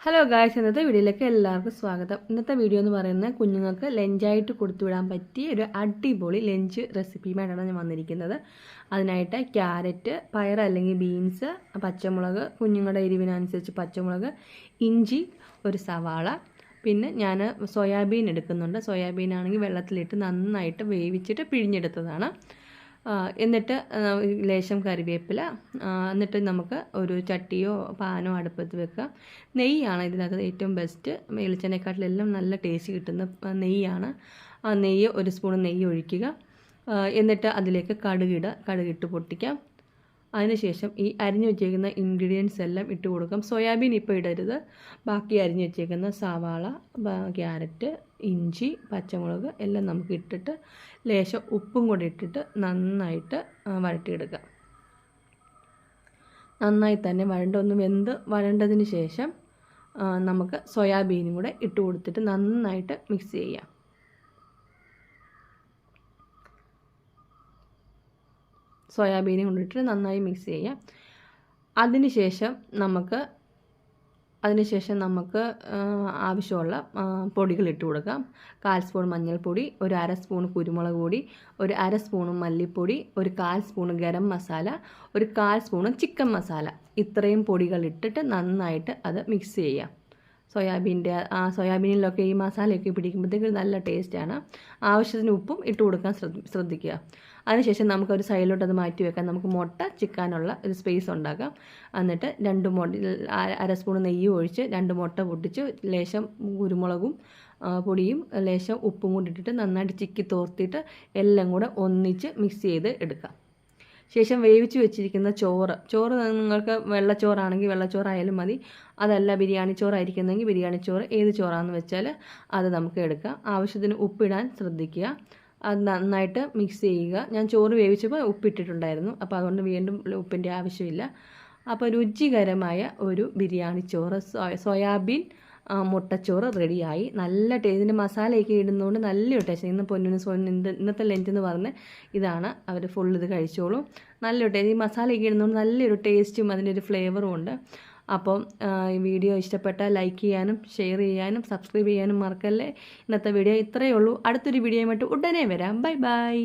Hello guys, ഇന്നത്തെ വീഡിയോയിലേക്ക് എല്ലാവർക്കും സ്വാഗതം. ഇന്നത്തെ വീഡിയോ എന്ന് പറയുന്നത് കുഞ്ഞുങ്ങൾക്ക് ലഞ്ചായിട്ട് കൊടുത്തുവിടാൻ പറ്റിയ ഒരു അടിപൊളി ലഞ്ച് റെസിപ്പിയുമായിട്ടാണ് ഞാൻ വന്നിരിക്കുന്നത്. അതിനായിട്ട് ക്യാരറ്റ്, പയർ അല്ലെങ്കിൽ ബീൻസ്, പച്ചമുളക്, കുഞ്ഞുങ്ങളുടെ എരിവിനനുസരിച്ച് പച്ചമുളക്, ഇഞ്ചി, ഒരു സവാള, പിന്നെ ഞാൻ സോയാബീൻ എടുക്കുന്നുണ്ട്. സോയാബീൻ ആണെങ്കിൽ വെള്ളത്തിലിട്ട് നന്നായിട്ട് വേവിച്ചിട്ട് പിഴിഞ്ഞെടുത്തതാണ്. എന്നിട്ട് ലേശം കറിവേപ്പില, എന്നിട്ട് നമുക്ക് ഒരു ചട്ടിയോ പാനോ അടുപ്പത്ത് വെക്കുക. നെയ്യാണ് ഇതിനകത്ത് ഏറ്റവും ബെസ്റ്റ്. വെളിച്ചെണ്ണയെക്കാട്ടിലെല്ലാം നല്ല ടേസ്റ്റ് കിട്ടുന്ന നെയ്യാണ്. ആ നെയ്യ്, ഒരു സ്പൂൺ നെയ്യ് ഒഴിക്കുക. എന്നിട്ട് അതിലേക്ക് കടുകിട്ട് പൊട്ടിക്കാം. അതിനുശേഷം ഈ അരിഞ്ഞു വെച്ചേക്കുന്ന ഇൻഗ്രീഡിയൻസ് എല്ലാം ഇട്ട് കൊടുക്കാം. സോയാബീൻ ഇപ്പോൾ ഇടരുത്. ബാക്കി അരിഞ്ഞു വെച്ചേക്കുന്ന സവാള, ക്യാരറ്റ്, ഇഞ്ചി, പച്ചമുളക് എല്ലാം നമുക്ക് ഇട്ടിട്ട് ലേശം ഉപ്പും കൂടി ഇട്ടിട്ട് നന്നായിട്ട് വഴറ്റിയെടുക്കാം. നന്നായി തന്നെ വഴണ്ടതിന് ശേഷം നമുക്ക് സോയാബീനും കൂടെ ഇട്ട് കൊടുത്തിട്ട് നന്നായിട്ട് മിക്സ് ചെയ്യാം. സോയാബീനും കൊണ്ടിട്ട് നന്നായി മിക്സ് ചെയ്യാം. അതിനുശേഷം നമുക്ക് ആവശ്യമുള്ള പൊടികൾ ഇട്ട് കൊടുക്കാം. 1/4 സ്പൂൺ മഞ്ഞൾപ്പൊടി, ഒരു 1/2 സ്പൂൺ കുരുമുളക് പൊടി, ഒരു 1/2 സ്പൂൺ മല്ലിപ്പൊടി, ഒരു 1/4 സ്പൂൺ ഗരം മസാല, ഒരു 1/4 സ്പൂൺ ചിക്കൻ മസാല. ഇത്രയും പൊടികൾ ഇട്ടിട്ട് നന്നായിട്ട് അത് മിക്സ് ചെയ്യാം. സോയാബീനിലൊക്കെ ഈ മസാലയൊക്കെ പിടിക്കുമ്പോഴത്തേക്ക് നല്ല ടേസ്റ്റാണ്. ആവശ്യത്തിന് ഉപ്പും ഇട്ട് കൊടുക്കാൻ ശ്രദ്ധിക്കുക. അതിനുശേഷം നമുക്കൊരു സൈഡിലോട്ട് അത് മാറ്റി വെക്കാം. നമുക്ക് മുട്ട ചിക്കാനുള്ള ഒരു സ്പേസ് ഉണ്ടാക്കാം. എന്നിട്ട് 1/2 സ്പൂൺ നെയ്യ് ഒഴിച്ച് 2 മുട്ട പൊട്ടിച്ച് ലേശം കുരുമുളകും പൊടിയും ലേശം ഉപ്പും കൂടി ഇട്ടിട്ട് നന്നായിട്ട് ചിക്കി തോർത്തിട്ട് എല്ലാം കൂടെ ഒന്നിച്ച് മിക്സ് ചെയ്ത് എടുക്കാം. ശേഷം വേവിച്ച് വെച്ചിരിക്കുന്ന ചോറ് നിങ്ങൾക്ക് വെള്ളച്ചോറാണെങ്കിൽ വെള്ളച്ചോറായാലും മതി. അതല്ല ബിരിയാണി ചോറായിരിക്കുന്നെങ്കിൽ ബിരിയാണി ചോറ്, ഏത് ചോറാണെന്ന് വെച്ചാൽ അത് നമുക്ക് എടുക്കാം. ആവശ്യത്തിന് ഉപ്പിടാൻ ശ്രദ്ധിക്കുക. അത് നന്നായിട്ട് മിക്സ് ചെയ്യുക. ഞാൻ ചോറ് വേവിച്ചപ്പോൾ ഉപ്പിട്ടിട്ടുണ്ടായിരുന്നു, അപ്പോൾ അതുകൊണ്ട് വീണ്ടും ഉപ്പിൻ്റെ ആവശ്യമില്ല. അപ്പോൾ രുചികരമായ ഒരു ബിരിയാണി ചോറ്, സോയാബീൻ മുട്ടച്ചോറ് റെഡിയായി. നല്ല ഇതിൻ്റെ മസാലയൊക്കെ ഇടുന്നതുകൊണ്ട് നല്ലൊരു ടേസ്റ്റ്. ഇന്നത്തെ ലഞ്ച് എന്ന് പറഞ്ഞ് ഇതാണ്. അവർ ഫുൾ ഇത് കഴിച്ചോളും. നല്ലൊരു ടേസ്റ്റ്. ഈ മസാലയൊക്കെ ഇടുന്നതുകൊണ്ട് നല്ലൊരു ടേസ്റ്റും അതിൻ്റെ ഒരു ഫ്ലേവറും ഉണ്ട്. അപ്പം ഈ വീഡിയോ ഇഷ്ടപ്പെട്ടാൽ ലൈക്ക് ചെയ്യാനും ഷെയർ ചെയ്യാനും സബ്സ്ക്രൈബ് ചെയ്യാനും മറക്കല്ലേ. ഇന്നത്തെ വീഡിയോ ഇത്രയേ ഉള്ളൂ. അടുത്തൊരു വീഡിയോയുമായിട്ട് ഉടനെ വരാം. Bye bye.